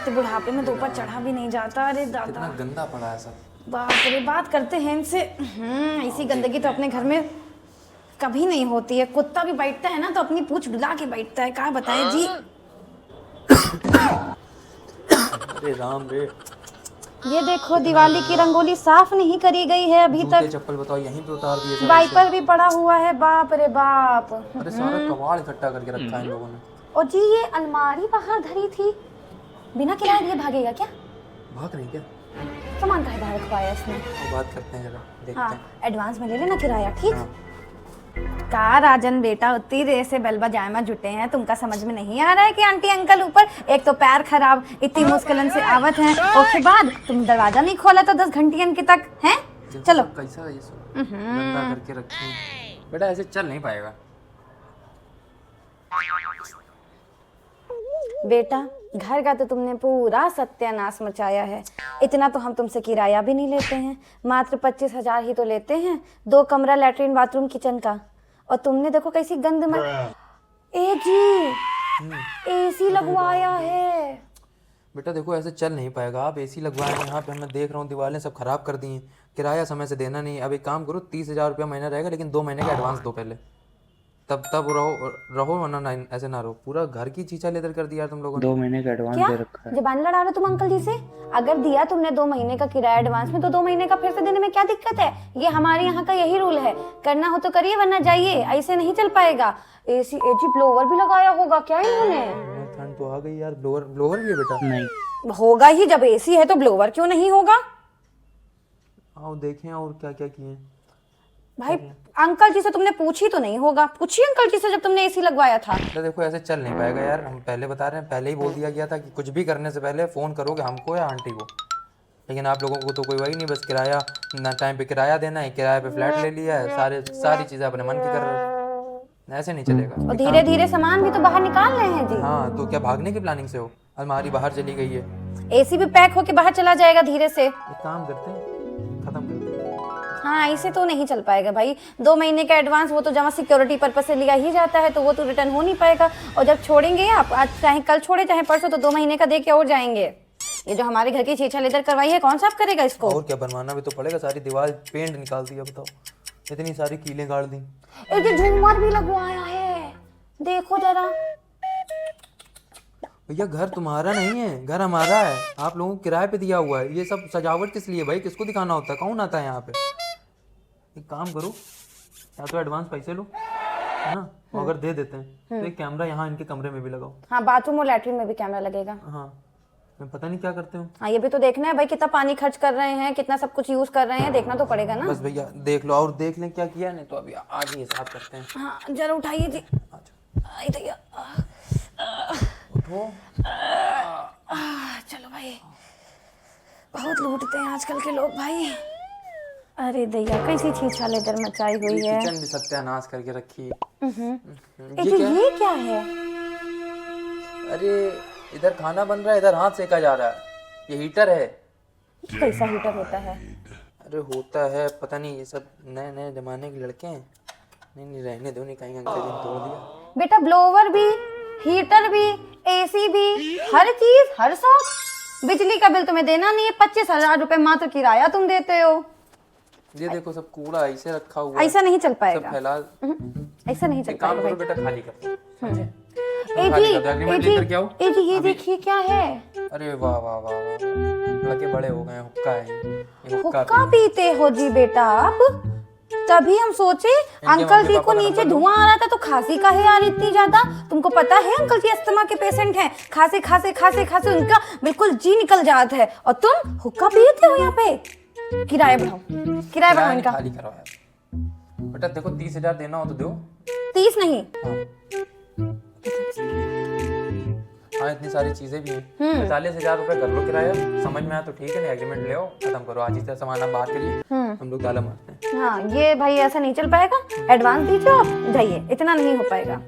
इतने बुढ़ापे में तो ऊपर चढ़ा भी नहीं जाता। अरे कितना दादा, गंदा पड़ा है सब। बाप रे, बात करते हैं इनसे। ऐसी गंदगी तो अपने घर में कभी नहीं होती है। कुत्ता भी बैठता है ना तो अपनी पूंछ डुला के बैठता है। क्या बताएं जी। अरे राम रे, ये देखो, दिवाली की रंगोली साफ नहीं करी गई है अभी जूते तक। चप्पल बताओ यहीं पे उतार दिए सब वाइपर भी पड़ा हुआ है। बाप रे बाप। ऐसे। अरे सारा कबाड़ इकट्ठा करके रखा है इन लोगों ने। और जी ये अलमारी बाहर धरी थी, बिना किराए दिए भागेगा क्या? भाग नहीं क्या? सामान काहे बाहर रखवाया इसने? वो बात करते हैं जरा, देखते हाँ, हैं। एडवांस में ले लेना किराया, ठीक? हाँ। का राजन बेटा, उतनी देर से बेल बजाए जुटे हैं, तुमका समझ में नहीं आ रहा है कि आंटी अंकल ऊपर एक तो पैर खराब, इतनी मुश्किलन से आवत हैं, और उसके बाद तुम दरवाजा नहीं खोला तो 10 घंटियन के तक हैं। चलो। कैसा ये सब गंदा करके रखे हैं। बेटा ऐसे चल नहीं पाएगा। बेटा, घर का तो तुमने पूरा सत्यानाश मचाया है। इतना तो हम तुमसे किराया भी नहीं लेते हैं, मात्र 25,000 ही तो लेते हैं, 2 कमरा, लैट्रिन, बाथरूम, किचन का। और तुमने देखो कैसी गंद में ए जी एसी लगवाया है। बेटा देखो ऐसे चल नहीं पाएगा। आप एसी लगवाए हैं यहाँ पे, मैं देख रहा हूँ दीवारें सब खराब कर दी हैं, किराया समय से देना नहीं। अब एक काम करो, 30,000 रुपया महीना रहेगा, लेकिन 2 महीने का एडवांस दो पहले, तब रहो वरना ना, ऐसे ना रहो। पूरा घर की चीचा लेदर कर दिया तुम लोगों ने। 2 महीने का एडवांस क्या दे रखा है। जबान लड़ा रहे तुम अंकल जी से? अगर दिया तुमने 2 महीने का किराया एडवांस में, तो 2 महीने का फिर से देने में क्या दिक्कत है? ये हमारे यहाँ का यही रूल है। करना हो तो करिए, वरना जाइए। ऐसे नहीं चल पाएगा। एसी एजी ब्लोवर भी लगाया होगा क्या इन्होंने? ठंड तो आ गई यार। ब्लोवर भी है बेटा? नहीं होगा ही, जब एसी है तो ब्लोवर क्यों नहीं होगा? आओ देखें और क्या क्या किए हैं। भाई अंकल जी से तुमने पूछी तो नहीं होगा? पूछिए अंकल जी से जब तुमने एसी लगवाया था। तो देखो ऐसे चल नहीं पाएगा यार। हम पहले बता रहे हैं, पहले ही बोल दिया गया था कि कुछ भी करने से पहले फ़ोन करोगे हमको या आंटी को। लेकिन आप लोगों को तो कोई वही नहीं, बस किराया ना, टाइम पे किराया देना है, किराए पे फ्लैट ले लिया है, सारी चीज़ें अपने मन की कर रहे हो। ऐसे नहीं चलेगा। और धीरे धीरे सामान भी तो बाहर निकाल रहे हैं जी। हाँ तो क्या भागने की प्लानिंग से हो? अलमारी बाहर चली गई है। एसी भी पैक होके बाहर चला जाएगा धीरे से। एक काम करते हैं, खत्म करते हैं। हाँ, ऐसे तो नहीं चल पाएगा भाई। 2 महीने का एडवांस वो तो जमा सिक्योरिटी पर्पस से लिया ही जाता है, तो वो तो रिटर्न हो नहीं पाएगा। और जब छोड़ेंगे आप, आज चाहे कल छोड़े चाहे परसों, तो 2 महीने का दे के और जाएंगे। ये जो हमारे घर की छीछा लेदर करवाई है, कौन साफ करेगा इसको? और क्या, बनवाना भी तो पड़ेगा। सारी दीवार पेंट निकाल दिया, बताओ इतनी सारी कीलें गाड़ दी। एक झूमर भी लगवाया है, देखो जरा। भैया घर तुम्हारा नहीं है, घर हमारा है। आप लोगों को किराए पे दिया हुआ है। ये सब सजावट किस लिए भाई? किसको दिखाना होता है? कौन आता है यहाँ पे? एक काम करो, या तो एडवांस पैसे लो, है ना, और अगर दे देते हैं तो एक कैमरा यहाँ इनके कमरे में भी लगाओ। हाँ, बाथरूम और लैट्रिन में भी कैमरा लगेगा। हाँ, मैं पता नहीं क्या करते हो। हाँ, ये भी तो देखना है भाई, कितना पानी खर्च कर रहे हैं, कितना सब कुछ यूज कर रहे हैं, देखना तो पड़ेगा ना। बस भैया देख लो और देख लें क्या किया, नहीं तो अभी आज ही हिसाब करते हैं। हाँ, जरा उठाइए जी। आई भैया, उठो। चलो भाई, बहुत लूटते हैं आजकल के लोग भाई। अरे दैया, कैसी छीछा लेदर मचाई हुई है। किचन भी सत्यानाश करके रखी है। ये क्या है? अरे इधर खाना बन रहा है, इधर हाथ सेका जा रहा है। ये हीटर है। कैसा हीटर होता है? अरे होता है, पता नहीं, ये सब नए नए जमाने के लड़के हैं। नहीं रहने दो, नहीं कहीं अंकल जी ने तोड़ दिया। बेटा, ब्लोवर भी, हीटर भी, एसी भी, हर चीज, हर शौक। बिजली का बिल तुम्हें देना नहीं है, 25,000 रुपए मात्र किराया तुम देते हो। ये देखो सब कूड़ा ऐसे रखा हुआ है। ऐसा नहीं चल सब पाएगा। फैला। ऐसा नहीं चल एक काम पाएगा करो बेटा, खाली कर दो। ए खाली जी, कर दो, agreement ए जी, लेकर के आओ। ए जी, ये देखिए क्या है। अरे वाह वाह वाह वाह, लड़के बड़े हो गए। हुक्का है ये हुक्का हुक्का पीते हो जी बेटा आप? तभी हम सोचे अंकल जी को नीचे धुआं आ रहा था, तो खांसी का है यार इतनी ज्यादा। तुमको पता है अंकल जी अस्थमा के पेशेंट हैं, खांसे खांसे खांसे खांसे उनका बिल्कुल जी निकल जाता है, और तुम हुक्का पीते हो यहाँ पे। किराया बढ़ाओ, किराया बढ़ाओ इनका। खाली करो यार बेटा। देखो 30,000 देना हो तो दो। 30 नहीं। हाँ इतनी सारी चीजें भी हैं। 45,000 रुपए कर लो किराया। समझ में आया तो ठीक है, नहीं एग्रीमेंट ले आओ, खत्म करो। आज ही से सामान आप बाहर करिए, हम लोग ताला मारते हैं। हाँ, ये भाई ऐसा नहीं चल पाएगा। एडवांस दीजिए आप, जाइए। इतना नहीं हो पाएगा।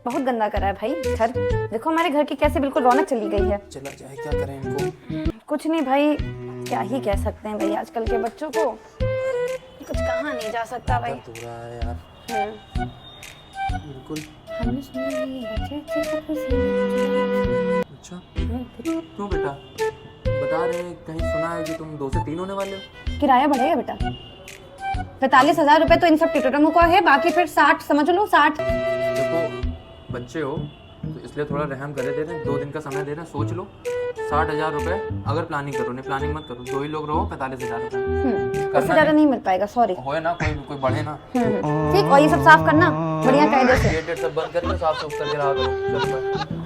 बहुत गंदा करा है भाई घर। देखो हमारे घर की कैसे बिल्कुल रौनक चली गई है। चला जाए, क्या करें इनको। कुछ नहीं भाई, क्या ही कह सकते हैं भाई, आजकल के बच्चों को कुछ कहा नहीं जा सकता भाई। दर्द हो रहा है यार बिल्कुल। हमने सुना है ये बच्चे अच्छे से अच्छा क्यों बेटा? बता रहे हैं, कहीं सुना है कि तुम 2 से 3 होने वाले हो? किराया बढ़ेगा बेटा। 45,000 रुपए तो इन सब टिटोटमो का है, बाकी फिर 60 समझ लो 60। देखो बच्चे हो तो इसलिए थोड़ा रहम करे दे रहे हैं, 2 दिन का समय दे रहे हैं, सोच लो। 60,000 रुपए अगर प्लानिंग करो, नहीं प्लानिंग मत करो, 2 ही लोग रहो, 45,000 रुपए उससे ज्यादा नहीं मिल पाएगा, सॉरी। होए ना, कोई बढ़े ना। ठीक, और ये सब साफ करना बढ़िया कायदे से। गेट सब बंद करके साफ सुफ करके रहा करो। चलो बाय।